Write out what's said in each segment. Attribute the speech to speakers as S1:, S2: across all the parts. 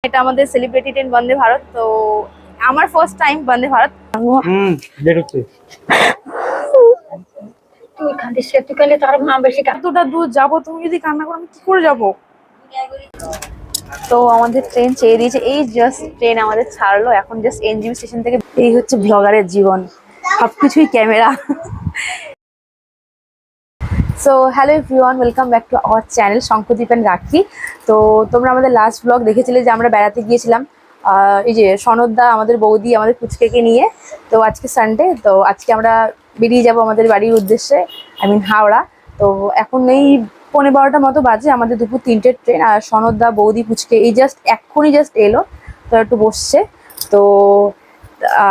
S1: এটা আমাদের celebrity train বন্দে ভারত। তো আমার first time Vande Bharat.
S2: Late হচ্ছে।
S3: তুই কাঁদিস, তুই কাঁদলে তোর মা বেশি
S1: এতটা দূর যাবো, তুমি যদি কান্না করো আমি কি করে যাবো? তো আমাদের ট্রেন ছেড়ে দিয়েছে, এই জাস্ট ট্রেন আমাদের ছাড়লো এখন জাস্ট এনজিবি স্টেশন থেকে। এই হচ্ছে ব্লগারের জীবন, সবকিছুই camera. So hello everyone, welcome back to our channel Shankardeep and Rakhi. তো তোমরা আমাদের লাস্ট ব্লগ দেখেছিলে যে আমরা বেড়াতে গিয়েছিলাম এই যে সনদদা, আমাদের বৌদি, আমাদের পুচকেকে নিয়ে। তো আজকে সানডে, তো আজকে আমরা বেরিয়ে যাব আমাদের বাড়ির উদ্দেশ্যে, হাওড়া। তো এখন এই 11:15 মতো বাজে, আমাদের দুপুর 3টের ট্রেন। আর সনদদা, বৌদি, পুচকে এই এক্ষুনি এলো, তো একটু বসছে। তো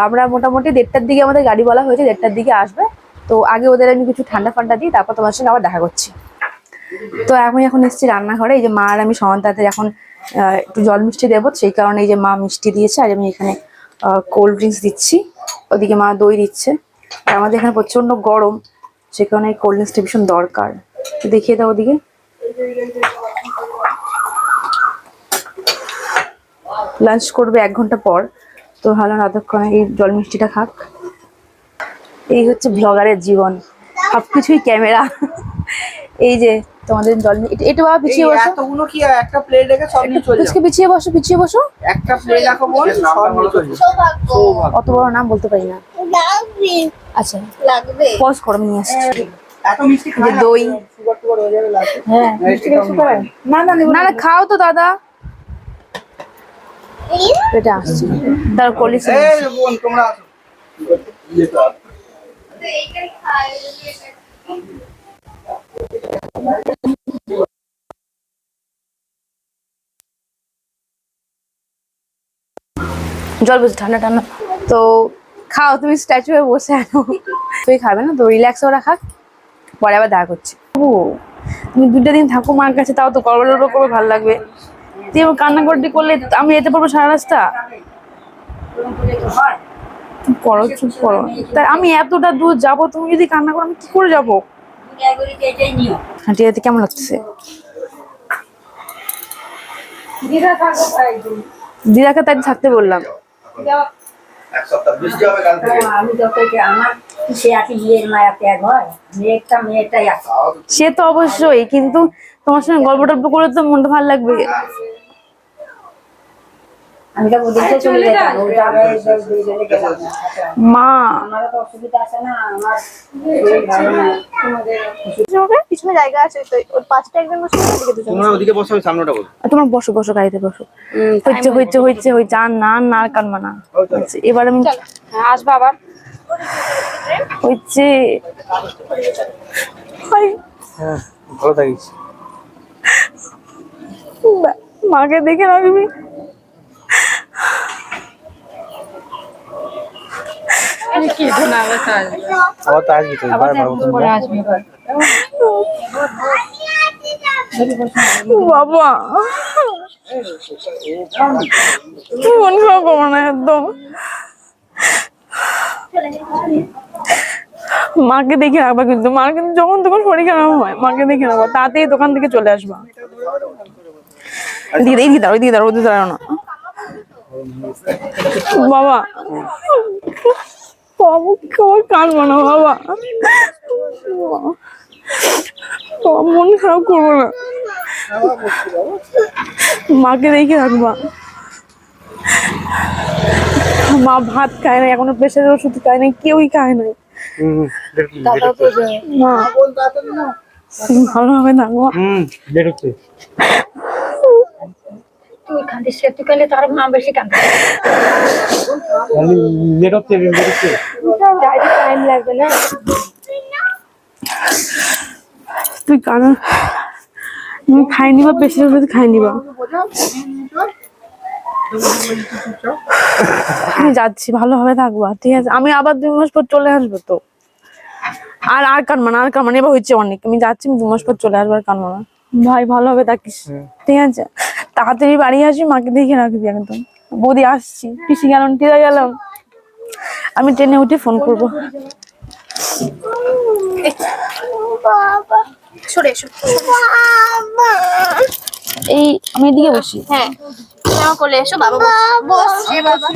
S1: আমরা মোটামুটি 1:30টার দিকে আমাদের গাড়ি বলা হয়েছে, 1:30টার দিকে আসবে। তো আগে ওদের আমি কিছু ঠান্ডা ফান্ডা দিই, তারপর তোমার সঙ্গে আবার দেখা করছি। তো আমি এখন এসেছি রান্নাঘরে। এই যে মা আর আমি সমানতাতে এখন একটু জল মিষ্টি দেবো, সেই কারণে এই যে মা মিষ্টি দিয়েছে আর আমি এখানে কোল্ড ড্রিঙ্কস দিচ্ছি। ওদিকে মা দই দিচ্ছে। আর আমাদের এখানে প্রচন্ড গরম, সে কারণে এই কোল্ড ড্রিঙ্কসটা ভীষণ দরকার। দেখিয়ে দাও ওদিকে। লাঞ্চ করবে 1 ঘন্টা পর, তো ভালো ততক্ষণে এই জল মিষ্টিটা খাক। এই হচ্ছে ব্লগারের জীবন, সবকিছুই ক্যামেরা। এই যে তোমাদের জল, একটু বাবা পিছিয়ে বসো।
S2: এতগুলো কি একটা প্লেট রেখে সব নিয়ে চলে যাও?
S1: পিছিয়ে বসো, পিছিয়ে বসো।
S2: একটা প্লেট রাখো বল, সব নিয়ে চলে যাও।
S1: অত বড় নাম বলতে পারি না। আচ্ছা লাগবে, পজ করো, নিয়ে আসছি।
S2: এত মিষ্টি খাই না,
S1: দই।
S2: সুগার টুগার হয়ে যাবে লাস্টে।
S1: হ্যাঁ
S2: মিষ্টি খাই না।
S1: না না, খাও তো দাদা। এটা আসছে, তার কলিস।
S2: এই বোন তোমরা আসো।
S1: জল বুঝি ঠান্ডা ঠান্ডা। তো খাও, তুমি স্ট্যাচু হয়ে বসে আনো। তুই খাবে না তো, রিল্যাক্স ওরা খাক, পরে আবার দেখা করছি। ও তুমি 2টা দিন থাকো মার কাছে, তাও তো গল্প করবে, ভালো লাগবে। তুই আমার কান্নাকাটি করলে আমি যেতে পারবো সারা রাস্তা? পড়ো, চুপ করো। তাই আমি এতটা দূর যাবো, তুমি যদি কান্না করো আমি কি করে যাবো? হাঁটিয়ে কেমন লাগছে? দিদাকে তাই থাকতে বললাম। সে তো অবশ্যই, কিন্তু তোমার সঙ্গে গল্প টল্প করলে তো মনটা ভালো লাগবে।
S3: আমি তো ওদিকে চলে যেতাম,
S1: মা
S3: আমারও তো অসুবিধা আছে না, আমার
S1: পিছনে জায়গা আছে, তো ওর পাঁচটা একজন বসে,
S2: তোমরা ওদিকে বসো, আমি সামনেটা বসো।
S1: তোমার বসো বসো, গাড়িতে বসো। হচ্ছে আর কানবা না। এবার আমি
S3: আসবো আবার।
S1: হচ্ছে
S2: হ্যাঁ, ভালো থাকিস।
S1: মাকে দেখে রাখবি।
S2: আবার তো আসবি তো,
S1: বাবা মন খারাপ করবো না একদম। মাকে দেখে রাখবা কিন্তু, মার কিন্তু যখন তখন শরীর খারাপ হয়, মাকে দেখে রাখবা। তাতেই দোকান থেকে চলে আসবা। এইদিকে দাঁড়াও, ওদিকে দাঁড়াও না বাবা। কানবো না বাবা, মন খারাপ করবো না, মাকে দেখে রাখবা। মা ভাত খায় না এখনো, প্রেশারের ওষুধ খায় না, কেউই খায় না। মা ভালোভাবে থাকবো।
S3: তুই কাঁদিস, তুই কাঁদলে তোর মা বেশি কাঁদবে। টাইম লাগবে না।
S1: তুই কানা, তুমি খাই নিবা, প্রেশারের ওষুধ খাই নিবা। আমি যাচ্ছি, ভালোভাবে থাকবা, ঠিক আছে? আমি আবার 2 মাস পর চলে আসবো তো। আর কানবা না, এবার হচ্ছে অনেক। আমি যাচ্ছি, 2 মাস পর চলে আসবো, আর কানবা না ভাই, ভালোভাবে থাকিস, ঠিক আছে? তাড়াতাড়ি বাড়ি আসবি, মাকে দেখে রাখবি একদম। বৌদি আসছি, পিসি গেলাম, টিরা গেলাম, আমি ট্রেনে উঠে ফোন করবো। সরে এসো, এই আমি এদিকে বসি। হ্যাঁ আমার কোলে এসো, বাবা বসছে, বাবা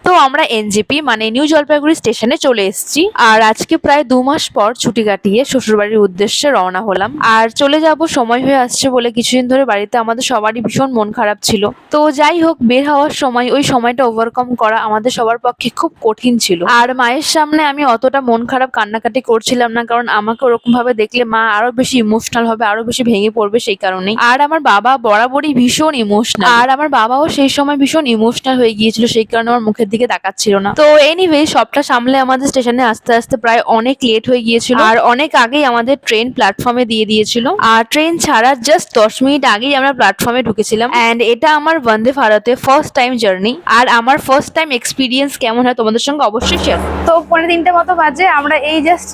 S1: তো আমরা এনজেপি মানে নিউ জলপাইগুড়ি স্টেশনে চলে এসেছি। আর আজকে প্রায় 2 মাস পর ছুটি কাটিয়ে শ্বশুরবাড়ির উদ্দেশ্যে রওনা হলাম। আর চলে যাব সময় হয়ে আসছে বলে কিছুদিন ধরে বাড়িতে আমাদের সবারই ভীষণ মন খারাপ ছিল। তো যাই হোক, বের হওয়ার সময় ওই সময়টা ওভারকাম করা আমাদের সবার পক্ষে খুব কঠিন ছিল। আর মায়ের সামনে আমি অতটা মন খারাপ কান্নাকাটি করছিলাম না, কারণ আমাকে ওরকম ভাবে দেখলে মা আরো বেশি ইমোশনাল হবে, আরো বেশি ভেঙে পড়বে, সেই কারণেই। আর আমার বাবা বরাবরই ভীষণ ইমোশনাল, আর আমার বাবাও সেই সময় ভীষণ ইমোশনাল হয়ে গিয়েছিল, সেই কারণে আমার মুখের দিকে তাকাচ্ছিল না। তো এনিওয়ে, সবটা সামলে আমাদের স্টেশনে আসতে আসতে প্রায় অনেক লেট হয়ে গিয়েছিল। আর অনেক আগেই আমাদের ট্রেন প্ল্যাটফর্মে দিয়ে দিয়েছিল। আর ট্রেন ছাড়ার জাস্ট 10 মিনিট আগেই আমরা প্ল্যাটফর্মে ঢুকেছিলাম। এন্ড এটা আমার বন্দে ভারতে ফার্স্ট টাইম জার্নি। আর আমার ফার্স্ট টাইম এক্সপিরিয়েন্স কেমন হয় তোমাদের সঙ্গে অবশ্যই শেয়ার। তো 2:45 মতো বাজে, আমরা এই জাস্ট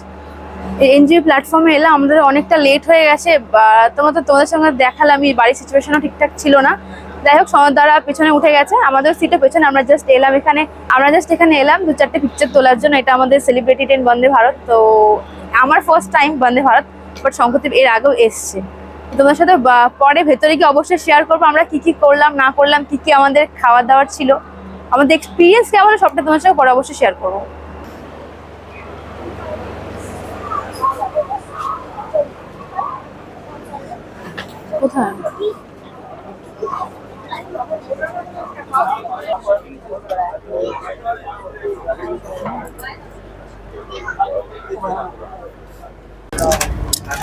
S1: এনজিপি প্ল্যাটফর্মে এলাম। আমাদের অনেকটা লেট হয়ে গেছে। তোমাদের সঙ্গে দেখালাম বাড়ির সিচুয়েশনও ঠিকঠাক ছিল না। যাই হোক, সনদদারা পেছনে উঠে গেছে, আমাদের সিটে পেছনে। আমরা জাস্ট এখানে এলাম 2-4টে পিকচার তোলার জন্য। এটা আমাদের সেলিব্রিটি ট্রেন বন্দে ভারত। তো আমার first time Vande Bharat, but Shankardeep এর আগেও এসছে। তোমাদের সাথে পরে ভেতরে গিয়ে অবশ্যই শেয়ার করবো আমরা কি কি করলাম না করলাম, কি কি আমাদের খাওয়া দাওয়ার ছিল, আমাদের এক্সপিরিয়েন্স কেমন, সবটা তোমার সাথে পরে অবশ্যই শেয়ার করবো। কোথায়?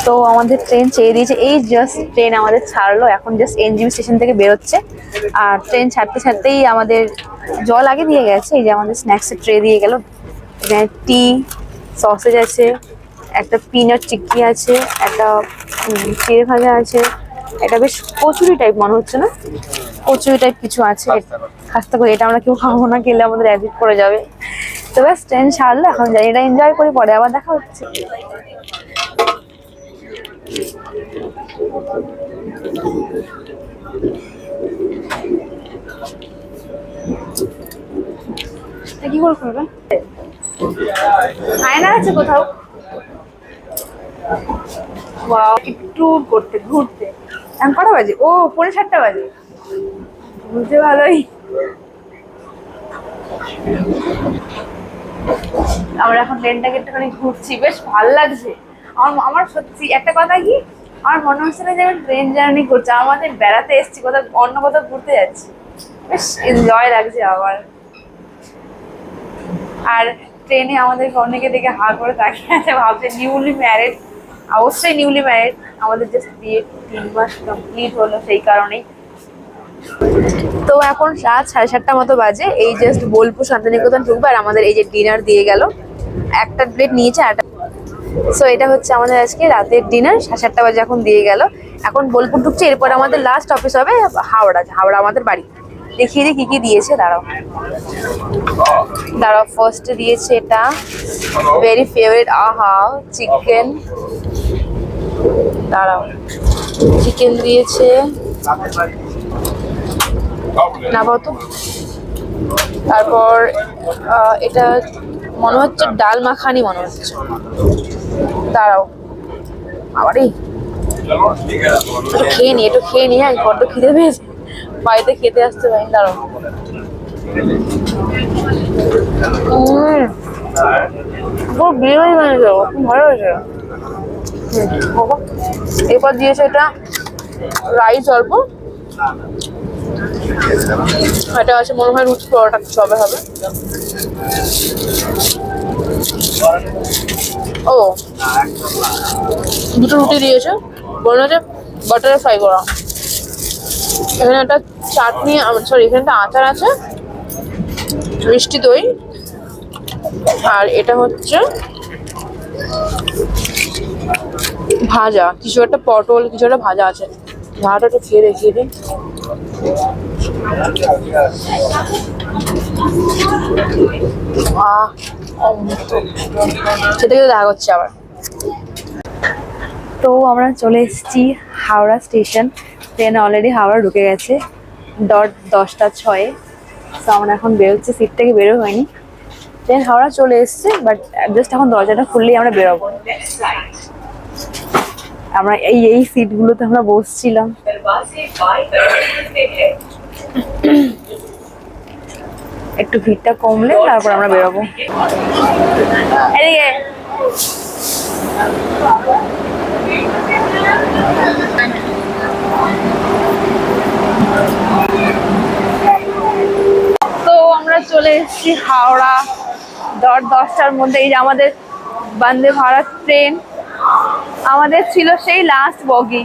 S1: তো আমাদের ট্রেন ছেড়ে দিয়েছে, এই জাস্ট ট্রেন আমাদের ছাড়লো, এখন জাস্ট এনজিপি স্টেশন থেকে বেরোচ্ছে। আর ট্রেন ছাড়তে ছাড়তেই আমাদের জল আগে দিয়ে গেছে, এই যে আমাদের স্ন্যাক্সের ট্রে দিয়ে গেল। এখানে টি, সসেজ আছে, একটা পিনাট চিক্কি আছে, একটা চিড়ে ভাজা আছে, এটা বেশ কচুরি টাইপ মনে হচ্ছে না, কচুরি টাইপ কিছু আছে। খাস্তা করে এটা আমরা কেউ খাবো না, খেলে আমাদের অ্যাভিট করে যাবে। তো ব্যাস, ট্রেন ছাড়লো, এখন যাই, এটা এনজয় করি, পরে আবার দেখা হচ্ছে। কি করে করবে? আয়না আছে কোথাও? একটু ঘুরতে এখন কটা বাজে? ও 7:45 বাজে, বুঝতে ভালোই। আমরা এখন ট্রেনটাকে একটুখানি ঘুরছি, বেশ ভালো লাগছে। আমার সত্যি একটা কথা কি, আমার মনে হচ্ছে না যে আমি ট্রেন জার্নি করছি, আমাদের বেড়াতে এসেছি, কোথাও অন্য কোথাও ঘুরতে যাচ্ছি, বেশ এনজয় লাগছে আমার। আর ট্রেনে আমাদের অনেকে দেখে হা করে তাকিয়ে আছে, ভাবছে নিউলি ম্যারিড। অবশ্যই নিউলি ম্যারিড, আমাদের জাস্ট বিয়ে 3 মাস কমপ্লিট হলো, সেই কারণেই। তো এখন রাত 7:30 মতো বাজে, এই জাস্ট বোলপুর শান্তিনিকেতন ঢুকবে। আর আমাদের এই যে ডিনার দিয়ে গেল, একটা প্লেট নিয়েছে, একটা। সো এটা হচ্ছে আমাদের আজকে রাতের ডিনার, 7:30 বাজে এখন দিয়ে গেল। এখন বোলপুর ঢুকছে, এরপর আমাদের লাস্ট অফিস হবে হাওড়া আমাদের বাড়ি। দেখিয়ে দিই কি কি দিয়েছে, দাঁড়াও। ফার্স্টে দিয়েছে এটা ভেরি ফেভারিট, আহা, চিকেন। দাঁড়াও, চিকেন দিয়েছে না বলতো। তারপর এটা মনে হচ্ছে ডাল মাখানি মনে হচ্ছে। দাঁড়াও, আবারই একটু খেয়ে নি, হ্যাঁ, বড্ড খিদে পেয়েছে, বাড়িতে খেতে আসতে পারি। দাঁড়াও, বিরিয়ানি বানিয়ে দেবো, ভালো হয়েছে। এরপর দিয়েছে এটা রাইস অল্প, এটা আছে মনে হয় রুটি পরোটা সবে হবে। ও, 2টো রুটি দিয়েছে, মনে হচ্ছে বাটারে ফ্রাই করা। এখানে একটা চাটনি, সরি, এখানে একটা আচার আছে, মিষ্টি দই, আর এটা হচ্ছে ভাজা, কিছু একটা পটল, কিছু একটা ভাজা আছে। ভাজাটা একটু খেয়ে দেখিয়ে দিই। সেটা কিন্তু দেখা হচ্ছে আবার। তো আমরা চলে এসেছি Howrah station. Train already Howrah ঢুকে গেছে 10:06। তো আমরা এখন বেরোচ্ছি, সিট থেকে বেরো হয়নি, ট্রেন হাওড়া চলে এসছে, বাট জাস্ট এখন দরজাটা খুললেই আমরা বেরোবো। আমরা এই সিটগুলোতে আমরা বসছিলাম। একটু ভিড়টা কমলে তারপর আমরা বেরোবো। এদিকে তো আমরা চলে এসেছি হাওড়া। 10টার মধ্যে এই যে আমাদের বন্দে ভারত ট্রেন, আমাদের ছিল সেই লাস্ট বগি।